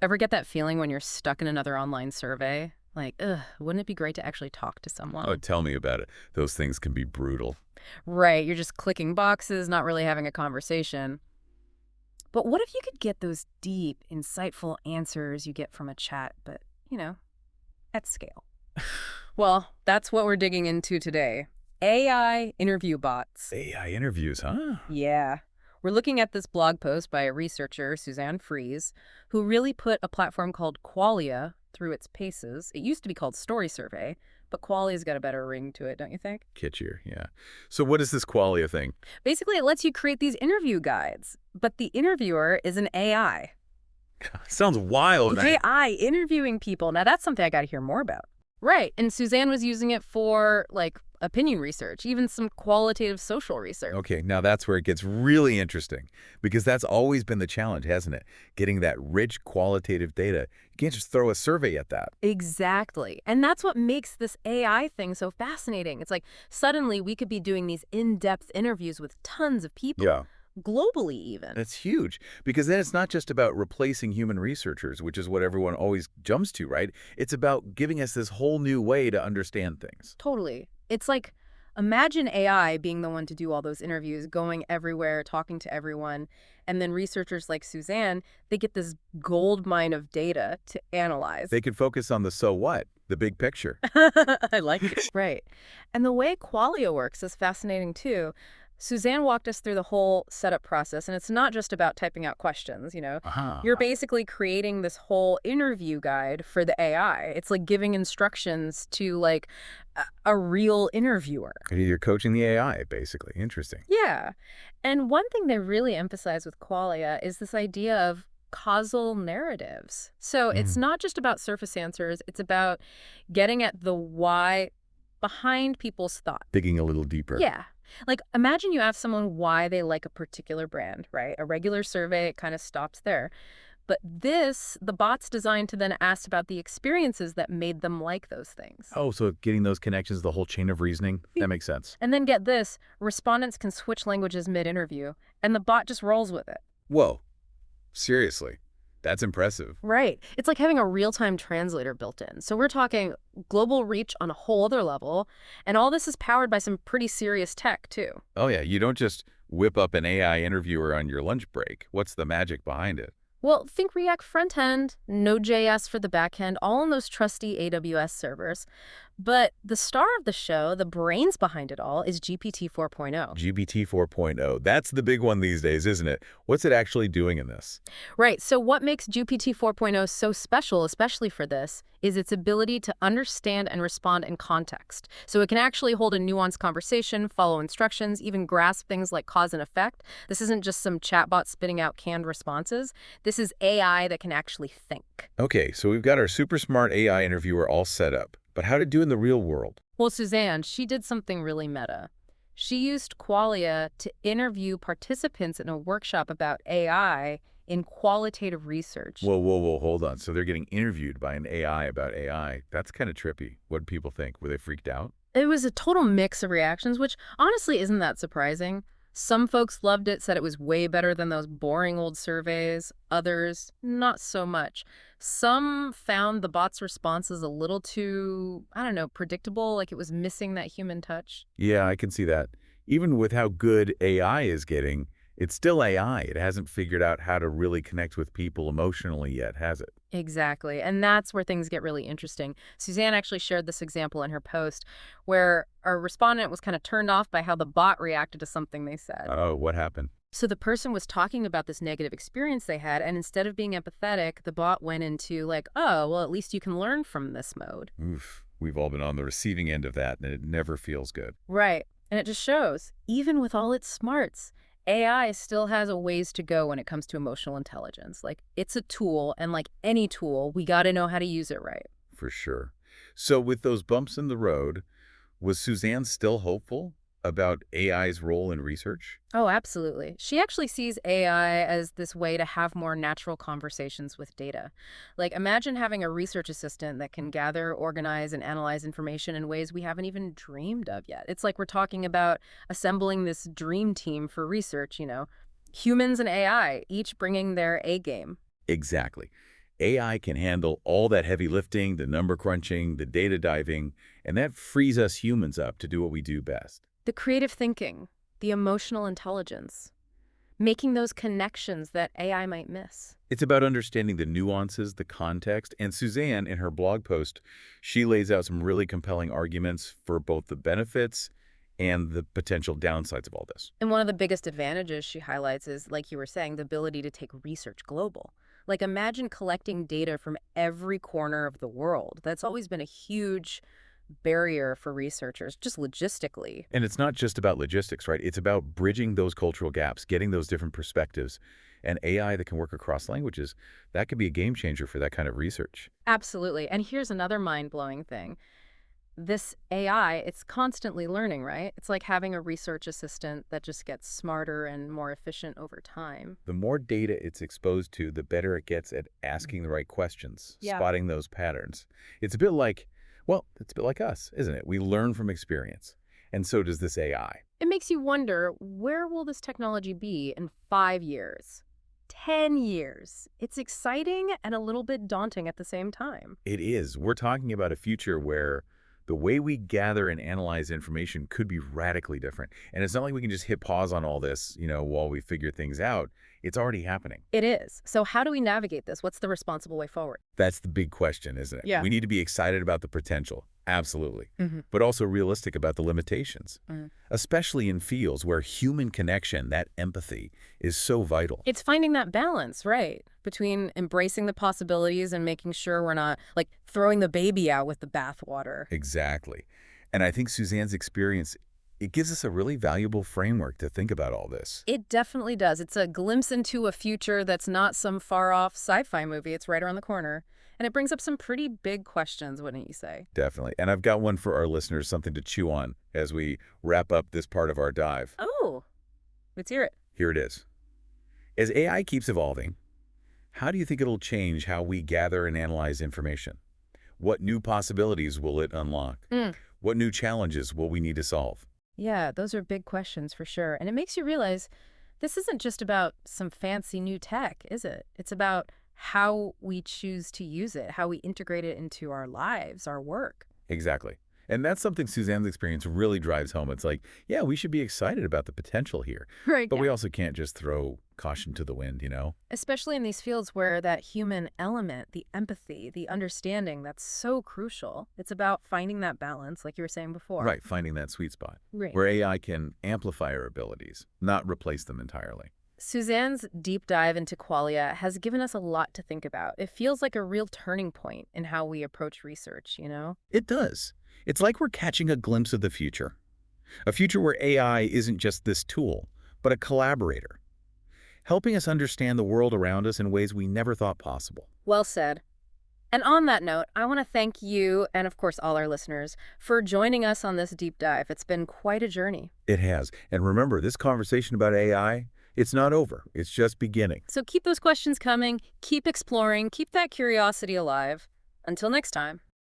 Ever get that feeling when you're stuck in another online survey? Like, ugh, wouldn't it be great to actually talk to Oh, someone? tell me about it. Those things can be brutal. Right, you're just clicking boxes, not really having a conversation. But what if you could get those deep, insightful answers you get from a chat, but, at scale? Well, that's what we're digging into today. AI interview bots. AI interviews, huh? Yeah. We're looking at this blog post by a researcher, Susanne Friese, who really put a platform called Qualia through its paces. It used to be called Story Survey, but Qualia's got a better ring to it, don't you think? Kitchier, yeah. So what is this qualia thing? Basically, it lets you create these interview guides, but the interviewer is an AI. Sounds wild. AI interviewing people. Now, that's something I got to hear more about. Right. And Suzanne was using it for, like, opinion research, even some qualitative social research. Okay, now that's where it gets really interesting, because that's always been the challenge, hasn't it? Getting that rich qualitative data. You can't just throw a survey at that. Exactly. And that's what makes this AI thing so fascinating. It's like suddenly we could be doing these in-depth interviews with tons of people, Yeah. globally even. That's huge, because then it's not just about replacing human researchers, which is what everyone always jumps to, right? It's about giving us this whole new way to understand things. Totally. It's like, imagine AI being the one to do all those interviews, going everywhere, talking to everyone, and then researchers like Suzanne, they get this gold mine of data to analyze. They can focus on the so what, the big picture. I like it. Right. And the way Qualia works is fascinating too. Suzanne walked us through the whole setup process, and it's not just about typing out questions. Uh-huh. You're basically creating this whole interview guide for the AI. It's like giving instructions to like a real interviewer. You're coaching the AI, basically. Interesting. Yeah. And one thing they really emphasize with Qualia is this idea of causal narratives. So it's Mm. not just about surface answers, it's about getting at the why behind people's thought. Digging a little deeper. Yeah. Like imagine you ask someone why they like a particular brand, right? A regular survey, it kind of stops there. But the bot's designed to then ask about the experiences that made them like those things. Oh, so getting those connections, the whole chain of reasoning, that makes sense. And then get this, respondents can switch languages mid-interview, and the bot just rolls with it. Whoa, seriously, that's impressive. Right. It's like having a real-time translator built in. So we're talking global reach on a whole other level, and all this is powered by some pretty serious tech, too. Oh yeah, you don't just whip up an AI interviewer on your lunch break. What's the magic behind it? Well, think React front end, Node.js for the back end, all on those trusty AWS servers. But the star of the show, the brains behind it all, is GPT 4.0. GPT 4.0, that's the big one these days, isn't it? What's it actually doing in this? Right, so what makes GPT 4.0 so special, especially for this, is its ability to understand and respond in context. So it can actually hold a nuanced conversation, follow instructions, even grasp things like cause and effect. This isn't just some chatbot spitting out canned responses. This is AI that can actually think. Okay, so we've got our super smart AI interviewer all set up. But how'd it do in the real world? Well, Suzanne, she did something really meta. She used Qualia to interview participants in a workshop about AI in qualitative research. Whoa, whoa, whoa, hold on. So they're getting interviewed by an AI about AI. That's kind of trippy. What did people think? Were they freaked out? It was a total mix of reactions, which honestly isn't that surprising. Some folks loved it, said it was way better than those boring old surveys. Others, not so much. Some found the bot's responses a little too, I don't know, predictable, like it was missing that human touch. Yeah, I can see that. Even with how good AI is getting, it's still AI. It hasn't figured out how to really connect with people emotionally yet, has it? Exactly. And that's where things get really interesting. Suzanne actually shared this example in her post where a respondent was kind of turned off by how the bot reacted to something they said. Oh, what happened? So the person was talking about this negative experience they had, and instead of being empathetic, the bot went into like, oh, well, at least you can learn from this mode. Oof, we've all been on the receiving end of that, and it never feels good. Right. And it just shows, even with all its smarts, AI still has a ways to go when it comes to emotional intelligence. Like, it's a tool, and like any tool, we got to know how to use it right. For sure. So with those bumps in the road, was Suzanne still hopeful about AI's role in research? Oh, absolutely. She actually sees AI as this way to have more natural conversations with data. Like, imagine having a research assistant that can gather, organize, and analyze information in ways we haven't even dreamed of yet. It's like we're talking about assembling this dream team for research, humans and AI, each bringing their A game. Exactly. AI can handle all that heavy lifting, the number crunching, the data diving, and that frees us humans up to do what we do best. The creative thinking, the emotional intelligence, making those connections that AI might miss. It's about understanding the nuances, the context, and Suzanne, in her blog post, she lays out some really compelling arguments for both the benefits and the potential downsides of all this. And one of the biggest advantages she highlights is, like you were saying, the ability to take research global. Like, imagine collecting data from every corner of the world. That's always been a huge barrier for researchers, just logistically. And it's not just about logistics, right? It's about bridging those cultural gaps, getting those different perspectives, and AI that can work across languages. That could be a game changer for that kind of research. Absolutely. And here's another mind-blowing thing. This AI, it's constantly learning, right? It's like having a research assistant that just gets smarter and more efficient over time. The more data it's exposed to, the better it gets at asking the right questions, Yeah. spotting those patterns. It's a bit like, well, it's a bit like us, isn't it? We learn from experience. And so does this AI. It makes you wonder, where will this technology be in 5 years? 10 years. It's exciting and a little bit daunting at the same time. It is. We're talking about a future where the way we gather and analyze information could be radically different. And it's not like we can just hit pause on all this, while we figure things out. It's already happening. It is. So how do we navigate this? What's the responsible way forward? That's the big question, isn't it? Yeah. We need to be excited about the potential. Absolutely. Mm-hmm. But also realistic about the limitations, especially in fields where human connection, that empathy, is so vital. It's finding that balance, right, between embracing the possibilities and making sure we're not, like, throwing the baby out with the bathwater. Exactly. And I think Suzanne's experience, it gives us a really valuable framework to think about all this. It definitely does. It's a glimpse into a future that's not some far-off sci-fi movie. It's right around the corner. And it brings up some pretty big questions, wouldn't you say? Definitely. And I've got one for our listeners, something to chew on as we wrap up this part of our dive. Oh, let's hear it. Here it is. As AI keeps evolving, how do you think it'll change how we gather and analyze information? What new possibilities will it unlock? What new challenges will we need to solve? Yeah, those are big questions for sure. And it makes you realize this isn't just about some fancy new tech, is it? It's about how we choose to use it, how we integrate it into our lives, our work. Exactly. And that's something Suzanne's experience really drives home. It's like, yeah, we should be excited about the potential here. Right. But we also can't just throw caution to the wind, Especially in these fields where that human element, the empathy, the understanding, that's so crucial. It's about finding that balance, like you were saying before. Right, finding that sweet spot Right. where AI can amplify our abilities, not replace them entirely. Suzanne's deep dive into Qualia has given us a lot to think about. It feels like a real turning point in how we approach research, It does. It's like we're catching a glimpse of the future. A future where AI isn't just this tool, but a collaborator, helping us understand the world around us in ways we never thought possible. Well said. And on that note, I want to thank you, and of course all our listeners, for joining us on this deep dive. It's been quite a journey. It has. And remember, this conversation about AI, it's not over. It's just beginning. So keep those questions coming, keep exploring, keep that curiosity alive. Until next time.